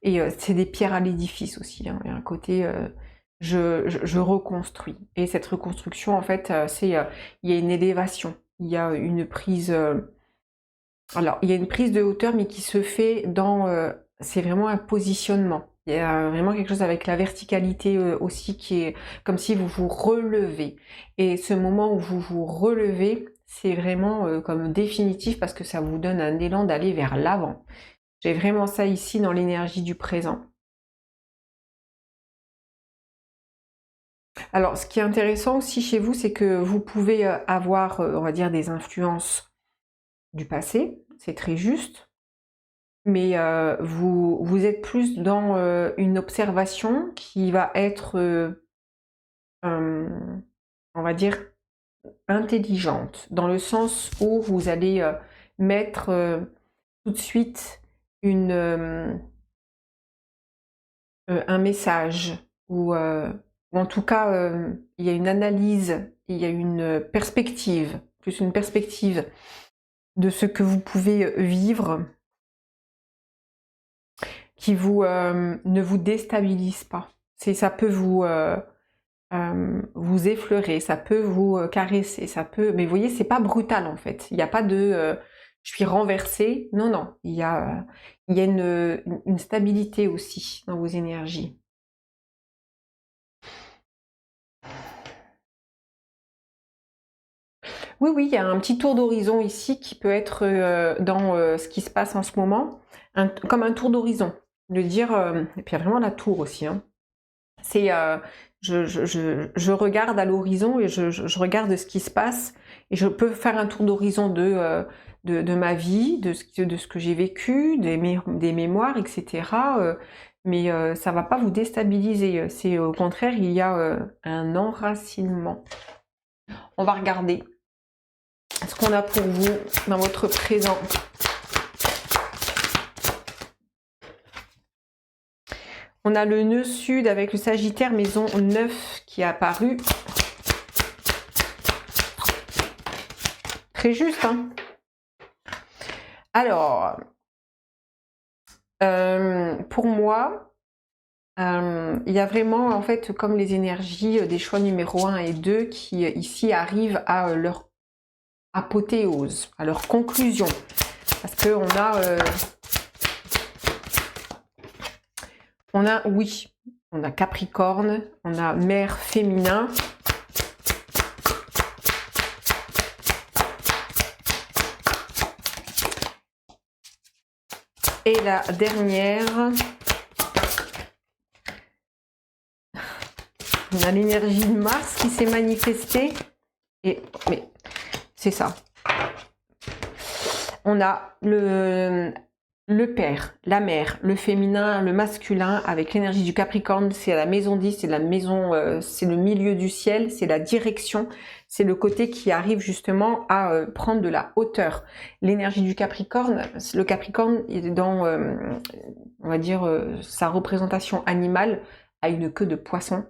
Speaker 1: Et c'est des pierres à l'édifice aussi. Hein. Il y a un côté je reconstruis. Et cette reconstruction, en fait, il y a une élévation. Il y a une prise. Alors, il y a une prise de hauteur, mais qui se fait dans. C'est vraiment un positionnement. Il y a vraiment quelque chose avec la verticalité aussi qui est comme si vous vous relevez. Et ce moment où vous vous relevez, c'est vraiment comme définitif parce que ça vous donne un élan d'aller vers l'avant. J'ai vraiment ça ici dans l'énergie du présent. Alors, ce qui est intéressant aussi chez vous, c'est que vous pouvez avoir, on va dire, des influences du passé, c'est très juste, mais vous êtes plus dans une observation qui va être, on va dire, intelligente, dans le sens où vous allez mettre tout de suite un message, ou en tout cas, il y a une analyse, il y a une perspective, plus une perspective de ce que vous pouvez vivre qui ne vous déstabilise pas. Ça peut vous effleurer, ça peut vous caresser, ça peut... Mais vous voyez, c'est pas brutal en fait. Il n'y a pas de je suis renversée. Non, non. Il y a une stabilité aussi dans vos énergies. Oui, oui, il y a un petit tour d'horizon ici qui peut être dans ce qui se passe en ce moment, comme un tour d'horizon. De dire, et puis il y a vraiment la tour aussi, hein. C'est, je regarde à l'horizon et je regarde ce qui se passe et je peux faire un tour d'horizon de ma vie, de ce que j'ai vécu, des mémoires, etc. Mais ça va pas vous déstabiliser. C'est au contraire, il y a un enracinement. On va regarder ce qu'on a pour vous dans votre présent. On a le nœud sud avec le Sagittaire maison 9 qui est apparu. Très juste, hein. Alors, pour moi, il y a vraiment, en fait, comme les énergies des choix numéro 1 et 2 qui, ici, arrivent à leur apothéose, à leur conclusion. Parce qu'on a, oui, on a Capricorne, on a mère féminin. Et la dernière, on a l'énergie de Mars qui s'est manifestée. Mais c'est ça. On a le père, la mère, le féminin, le masculin, avec l'énergie du Capricorne, c'est la maison 10, c'est la maison, c'est le milieu du ciel, c'est la direction, c'est le côté qui arrive justement à prendre de la hauteur. L'énergie du Capricorne, le Capricorne est dans, on va dire, sa représentation animale a une queue de poisson,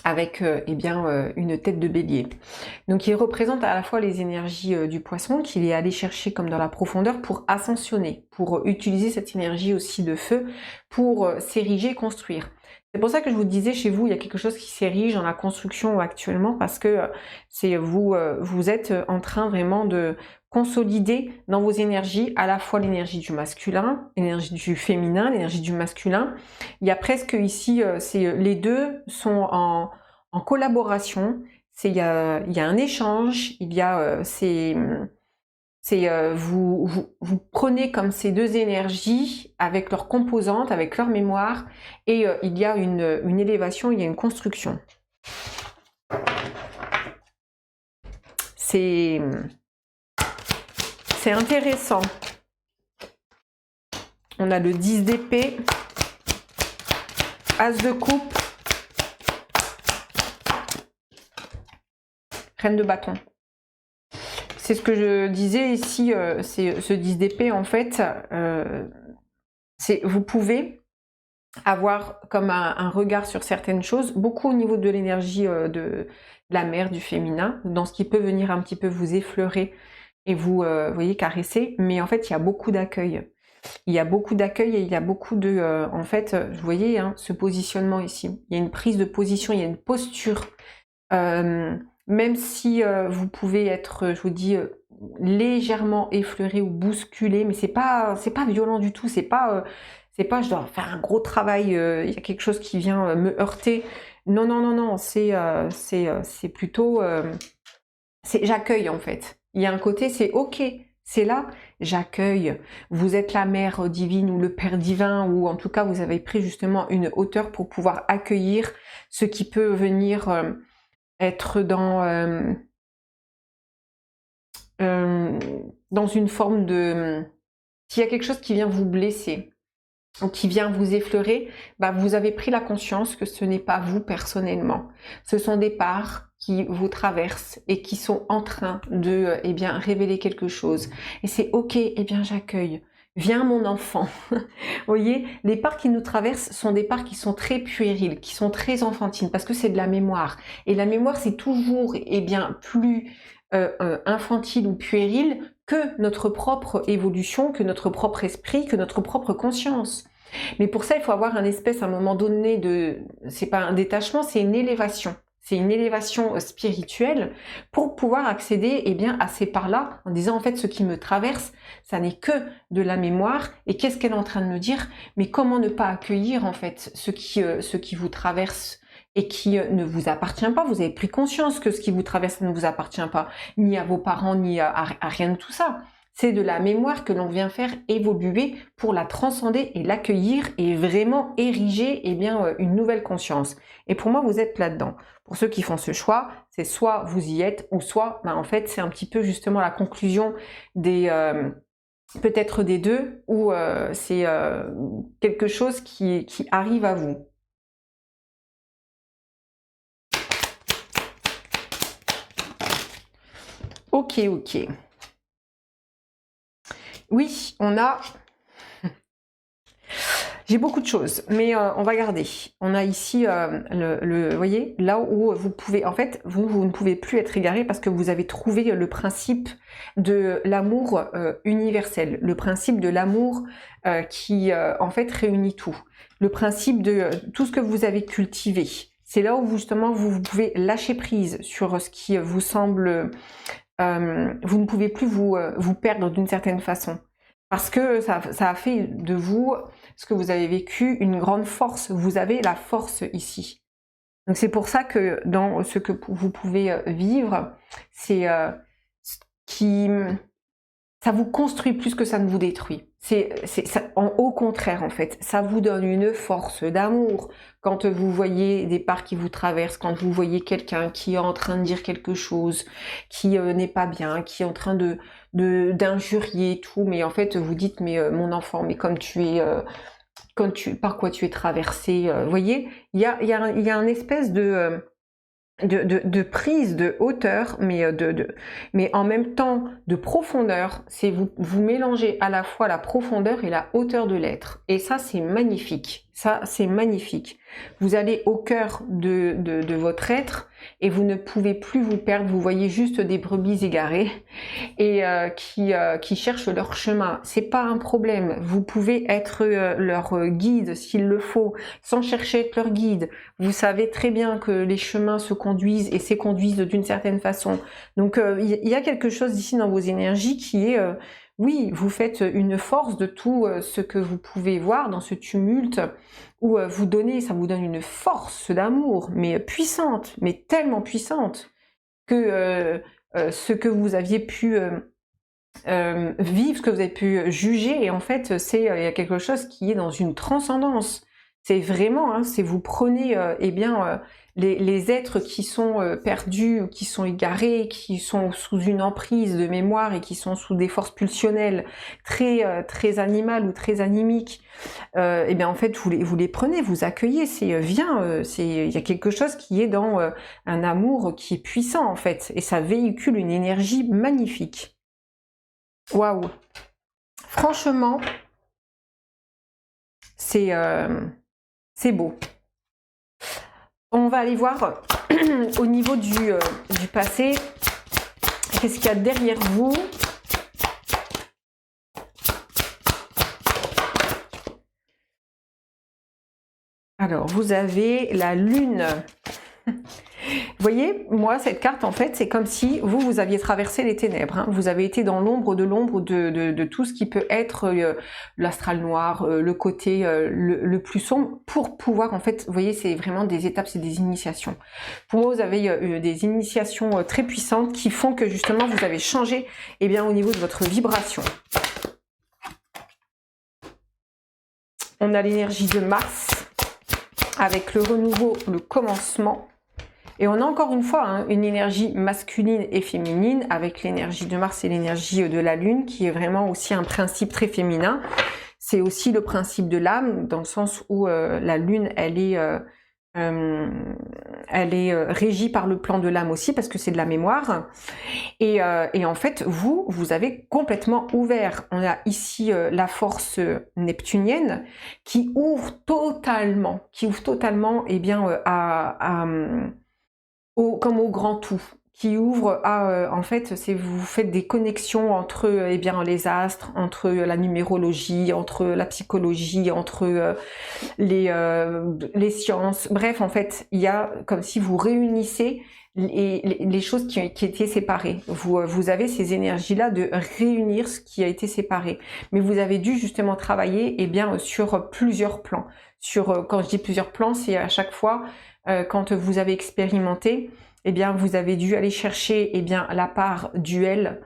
Speaker 1: avec eh bien, une tête de bélier. Donc il représente à la fois les énergies du poisson qu'il est allé chercher comme dans la profondeur pour ascensionner, pour utiliser cette énergie aussi de feu pour s'ériger, construire. C'est pour ça que je vous disais, chez vous, il y a quelque chose qui s'érige dans la construction actuellement, parce que c'est vous êtes en train vraiment de consolider dans vos énergies à la fois l'énergie du masculin, l'énergie du féminin, l'énergie du masculin. Il y a presque ici, les deux sont en collaboration, il y a un échange, il y a vous prenez comme ces deux énergies avec leurs composantes, avec leur mémoire, et il y a une élévation, il y a une construction. C'est intéressant. On a le 10 d'épée, As de coupe, Reine de bâton. C'est ce que je disais ici, c'est ce 10 d'épée en fait, vous pouvez avoir comme un regard sur certaines choses, beaucoup au niveau de l'énergie de la mère, du féminin, dans ce qui peut venir un petit peu vous effleurer et vous voyez, caresser, mais en fait il y a beaucoup d'accueil. Il y a beaucoup d'accueil et il y a beaucoup de... en fait, vous voyez, hein, ce positionnement ici, il y a une prise de position, il y a une posture. Même si vous pouvez être, je vous dis, légèrement effleuré ou bousculé, mais c'est pas violent du tout, c'est pas je dois faire un gros travail, il y a quelque chose qui vient me heurter. Non, non, non, non, c'est plutôt... j'accueille en fait. Il y a un côté, c'est ok, c'est là, j'accueille. Vous êtes la mère divine ou le père divin, ou en tout cas vous avez pris justement une hauteur pour pouvoir accueillir ce qui peut venir... être dans une forme de... S'il y a quelque chose qui vient vous blesser, ou qui vient vous effleurer, bah vous avez pris la conscience que ce n'est pas vous personnellement. Ce sont des parts qui vous traversent et qui sont en train de révéler quelque chose. Et c'est ok, j'accueille. Viens mon enfant. Vous voyez, les parts qui nous traversent sont des parts qui sont très puériles, qui sont très enfantines, parce que c'est de la mémoire. Et la mémoire, c'est toujours plus infantile ou puéril que notre propre évolution, que notre propre esprit, que notre propre conscience. Mais pour ça, il faut avoir un espèce, à un moment donné, c'est pas un détachement, c'est une élévation. C'est une élévation spirituelle pour pouvoir accéder à ces parts-là en disant en fait ce qui me traverse, ça n'est que de la mémoire et qu'est-ce qu'elle est en train de me dire, mais comment ne pas accueillir en fait ce qui vous traverse et qui ne vous appartient pas. Vous avez pris conscience que ce qui vous traverse ne vous appartient pas, ni à vos parents, ni à rien de tout ça. C'est de la mémoire que l'on vient faire évoluer pour la transcender et l'accueillir et vraiment ériger une nouvelle conscience. Et pour moi, vous êtes là-dedans. Pour ceux qui font ce choix, c'est soit vous y êtes, ou soit, en fait, c'est un petit peu justement la conclusion des... peut-être des deux, ou c'est quelque chose qui arrive à vous. Ok, ok. Oui, on a... J'ai beaucoup de choses, mais on va garder. On a ici, vous voyez, là où vous pouvez... En fait, vous ne pouvez plus être égaré parce que vous avez trouvé le principe de l'amour universel, le principe de l'amour qui, en fait, réunit tout. Le principe de tout ce que vous avez cultivé. C'est là où, justement, vous pouvez lâcher prise sur ce qui vous semble... vous ne pouvez plus vous perdre d'une certaine façon. Parce que ça a fait de vous, ce que vous avez vécu, une grande force. Vous avez la force ici. Donc c'est pour ça que dans ce que vous pouvez vivre, c'est ça vous construit plus que ça ne vous détruit. Au contraire, en fait, ça vous donne une force d'amour. Quand vous voyez des parts qui vous traversent, quand vous voyez quelqu'un qui est en train de dire quelque chose, qui n'est pas bien, qui est en train d'injurier tout, mais en fait, vous dites, mais mon enfant, mais comme tu es... par quoi tu es traversé, vous voyez, il y a un espèce de prise de hauteur, mais en même temps de profondeur. C'est vous mélangez à la fois la profondeur et la hauteur de l'être. Et ça, c'est magnifique. Ça, c'est magnifique. Vous allez au cœur de votre être et vous ne pouvez plus vous perdre. Vous voyez juste des brebis égarées et qui cherchent leur chemin. C'est pas un problème. Vous pouvez être leur guide s'il le faut, sans chercher à être leur guide. Vous savez très bien que les chemins se conduisent et s'éconduisent d'une certaine façon. Donc il y a quelque chose ici dans vos énergies qui est oui, vous faites une force de tout ce que vous pouvez voir dans ce tumulte, où vous donnez, ça vous donne une force d'amour, mais puissante, mais tellement puissante, que ce que vous aviez pu vivre, ce que vous avez pu juger, et en fait, il y a quelque chose qui est dans une transcendance. C'est vraiment, hein, c'est vous prenez eh bien, les êtres qui sont perdus, ou qui sont égarés, qui sont sous une emprise de mémoire et qui sont sous des forces pulsionnelles très animales ou très animiques, eh bien en fait vous les prenez, vous accueillez, c'est viens, il y a quelque chose qui est dans un amour qui est puissant en fait, et ça véhicule une énergie magnifique. Waouh! Franchement, c'est beau. On va aller voir au niveau du passé, qu'est-ce qu'il y a derrière vous. Alors, vous avez la lune. Vous voyez, moi, cette carte, en fait, c'est comme si vous aviez traversé les ténèbres. Hein. Vous avez été dans l'ombre de tout ce qui peut être l'astral noir, le côté le plus sombre, pour pouvoir, en fait, vous voyez, c'est vraiment des étapes, c'est des initiations. Pour moi, vous avez des initiations très puissantes qui font que, justement, vous avez changé, eh bien, au niveau de votre vibration. On a l'énergie de Mars, avec le renouveau, le commencement. Et on a encore une fois hein, une énergie masculine et féminine avec l'énergie de Mars et l'énergie de la Lune qui est vraiment aussi un principe très féminin. C'est aussi le principe de l'âme dans le sens où la Lune, elle est régie par le plan de l'âme aussi parce que c'est de la mémoire. Et en fait, vous avez complètement ouvert. On a ici la force neptunienne qui ouvre totalement eh bien, comme au grand tout, qui ouvre à, en fait, vous faites des connexions entre eh bien, les astres, entre la numérologie, entre la psychologie, entre les sciences. Bref, en fait, il y a comme si vous réunissez les choses qui étaient séparées. Vous avez ces énergies-là de réunir ce qui a été séparé. Mais vous avez dû justement travailler eh bien, sur plusieurs plans. Quand je dis plusieurs plans, c'est à chaque fois quand vous avez expérimenté, eh bien, vous avez dû aller chercher eh bien, la part duel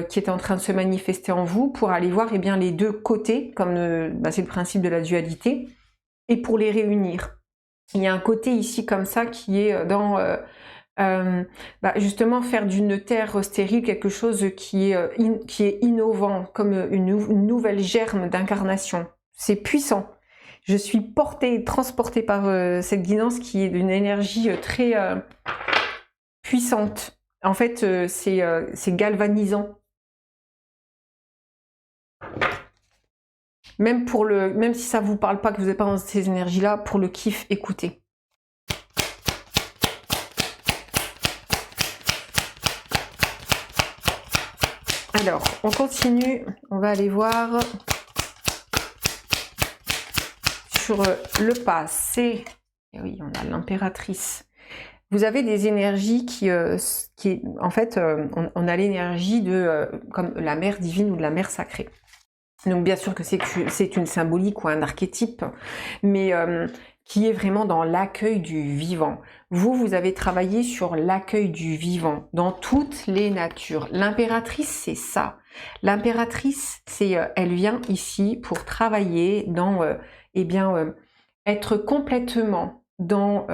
Speaker 1: qui est en train de se manifester en vous pour aller voir eh bien, les deux côtés, comme c'est le principe de la dualité, et pour les réunir. Il y a un côté ici comme ça qui est dans justement faire d'une terre stérile quelque chose qui est innovant, comme une nouvelle germe d'incarnation. C'est puissant. Je suis portée, transportée par cette guidance qui est d'une énergie très puissante. En fait, c'est galvanisant. Même si ça vous parle pas, que vous n'êtes pas dans ces énergies-là, pour le kiff, écoutez. Alors, on continue. On va aller voir sur le passé. Et oui, on a l'impératrice. Vous avez des énergies qui en fait, on a l'énergie de comme la mère divine ou de la mère sacrée. Donc bien sûr que c'est une symbolique ou un archétype, mais qui est vraiment dans l'accueil du vivant. Vous avez travaillé sur l'accueil du vivant dans toutes les natures. L'impératrice, c'est ça. L'impératrice, elle vient ici pour travailler dans, eh bien, être complètement dans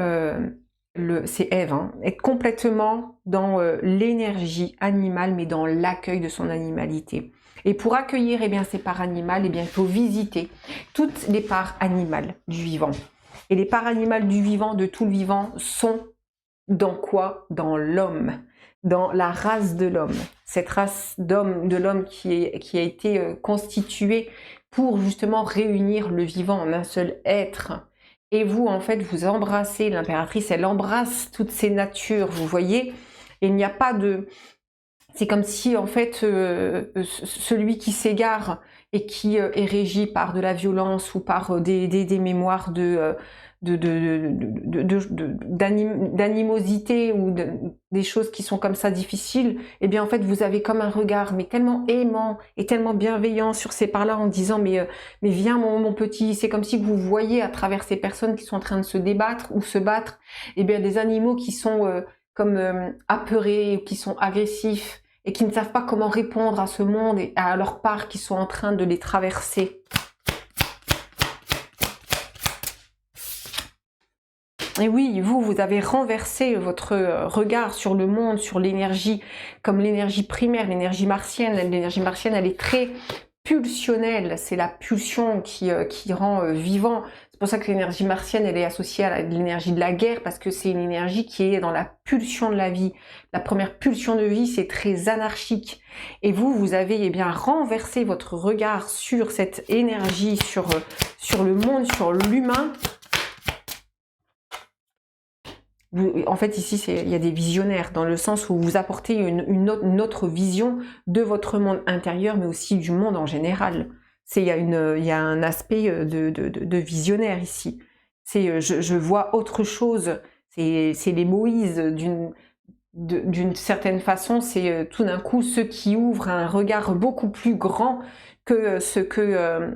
Speaker 1: c'est Ève, hein, être complètement dans l'énergie animale, mais dans l'accueil de son animalité. Et pour accueillir eh bien, ces parts animales, eh bien, il faut visiter toutes les parts animales du vivant. Et les parts animales du vivant, de tout le vivant, sont dans quoi? Dans l'homme, dans la race de l'homme. Cette race de l'homme qui a été constituée pour justement réunir le vivant en un seul être. Et vous, en fait, vous embrassez l'impératrice, elle embrasse toutes ces natures, vous voyez. Et il n'y a pas de... C'est comme si, en fait, celui qui s'égare et qui est régi par de la violence ou par des mémoires d'animosité ou des choses qui sont comme ça difficiles, eh bien, en fait, vous avez comme un regard, mais tellement aimant et tellement bienveillant sur ces parts-là en disant, mais viens, mon petit, c'est comme si vous voyez à travers ces personnes qui sont en train de se débattre ou se battre, eh bien, des animaux qui sont comme apeurés, qui sont agressifs, et qui ne savent pas comment répondre à ce monde et à leurs parts qui sont en train de les traverser. Et oui, vous avez renversé votre regard sur le monde, sur l'énergie, comme l'énergie primaire, l'énergie martienne. L'énergie martienne, elle est très pulsionnelle, c'est la pulsion qui rend vivant. C'est pour ça que l'énergie martienne, elle est associée à l'énergie de la guerre, parce que c'est une énergie qui est dans la pulsion de la vie. La première pulsion de vie, c'est très anarchique. Et vous avez eh bien renversé votre regard sur cette énergie, sur le monde, sur l'humain. En fait, ici, il y a des visionnaires, dans le sens où vous apportez une autre vision de votre monde intérieur, mais aussi du monde en général. Il y a un aspect de visionnaire ici. Je vois autre chose. C'est les Moïse d'une certaine façon. C'est tout d'un coup ceux qui ouvrent un regard beaucoup plus grand que ce que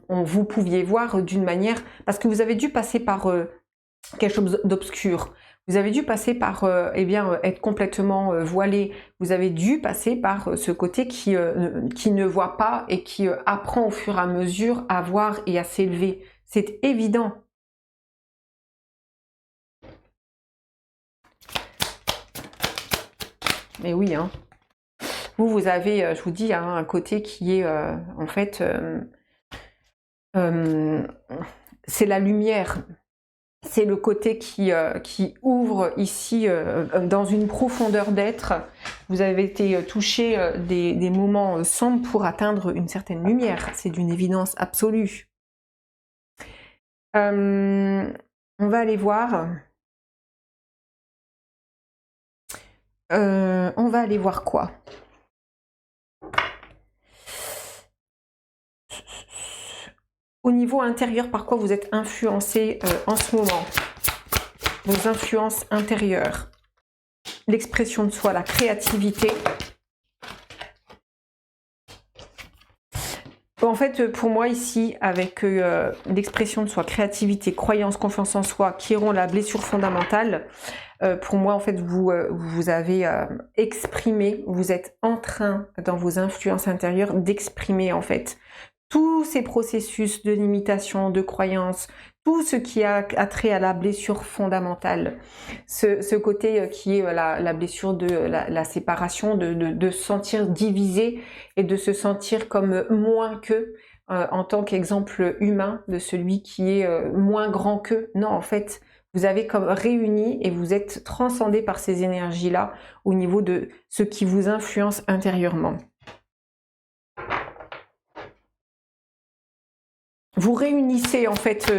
Speaker 1: vous pouviez voir d'une manière, parce que vous avez dû passer par quelque chose d'obscur. Vous avez dû passer par être complètement voilé. Vous avez dû passer par ce côté qui ne voit pas et qui apprend au fur et à mesure à voir et à s'élever. C'est évident. Mais oui, hein. Vous avez, je vous dis, hein, un côté qui est en fait... c'est la lumière. C'est le côté qui ouvre ici dans une profondeur d'être. Vous avez été touché des moments sombres pour atteindre une certaine lumière. C'est d'une évidence absolue. On va aller voir. On va aller voir quoi? Au niveau intérieur, par quoi vous êtes influencé en ce moment? Vos influences intérieures. L'expression de soi, la créativité. En fait, pour moi ici, avec l'expression de soi, créativité, croyance, confiance en soi, qui auront la blessure fondamentale, pour moi, en fait, vous avez exprimé, vous êtes en train, dans vos influences intérieures, d'exprimer, en fait, tous ces processus de limitation, de croyance, tout ce qui a trait à la blessure fondamentale, ce côté qui est la blessure de la séparation, de se sentir divisé et de se sentir comme moins que, en tant qu'exemple humain de celui qui est moins grand que. Non, en fait, vous avez comme réuni et vous êtes transcendé par ces énergies-là au niveau de ce qui vous influence intérieurement. Vous réunissez en fait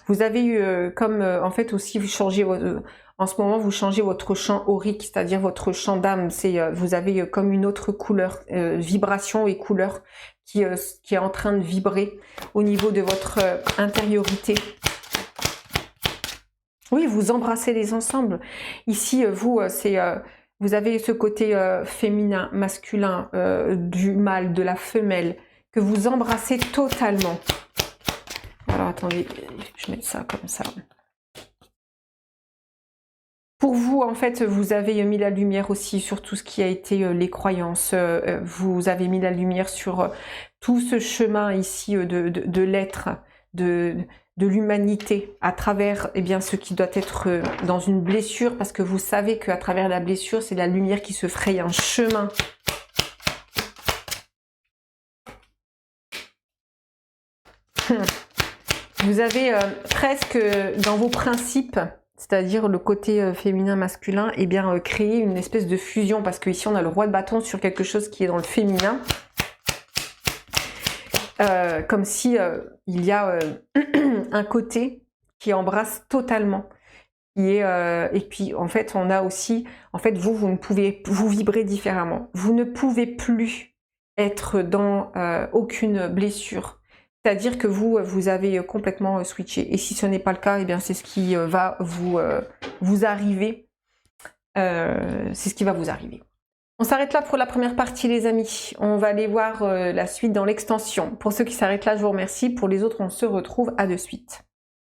Speaker 1: vous avez eu comme en fait aussi vous changez en ce moment vous changez votre champ aurique, c'est-à-dire votre champ d'âme. Vous avez comme une autre couleur, vibration et couleur qui est en train de vibrer au niveau de votre intériorité. Oui, vous embrassez les ensembles. Ici, vous, vous avez ce côté féminin, masculin, du mâle, de la femelle, que vous embrassez totalement. Alors, attendez, je mets ça comme ça. Pour vous, en fait, vous avez mis la lumière aussi sur tout ce qui a été les croyances. Vous avez mis la lumière sur tout ce chemin ici de l'être, de l'humanité, à travers ce qui doit être dans une blessure, parce que vous savez qu'à travers la blessure, c'est la lumière qui se fraye un chemin. Vous avez presque dans vos principes, c'est-à-dire le côté féminin, masculin, créer une espèce de fusion, parce qu'ici on a le roi de bâton sur quelque chose qui est dans le féminin. Comme si il y a un côté qui embrasse totalement, et puis en fait on a aussi, en fait vous ne pouvez, vous vibrez différemment. Vous ne pouvez plus être dans aucune blessure. C'est-à-dire que vous avez complètement switché. Et si ce n'est pas le cas, eh bien c'est ce qui va vous arriver. C'est ce qui va vous arriver. On s'arrête là pour la première partie les amis. On va aller voir la suite dans l'extension. Pour ceux qui s'arrêtent là, je vous remercie. Pour les autres, on se retrouve à de suite.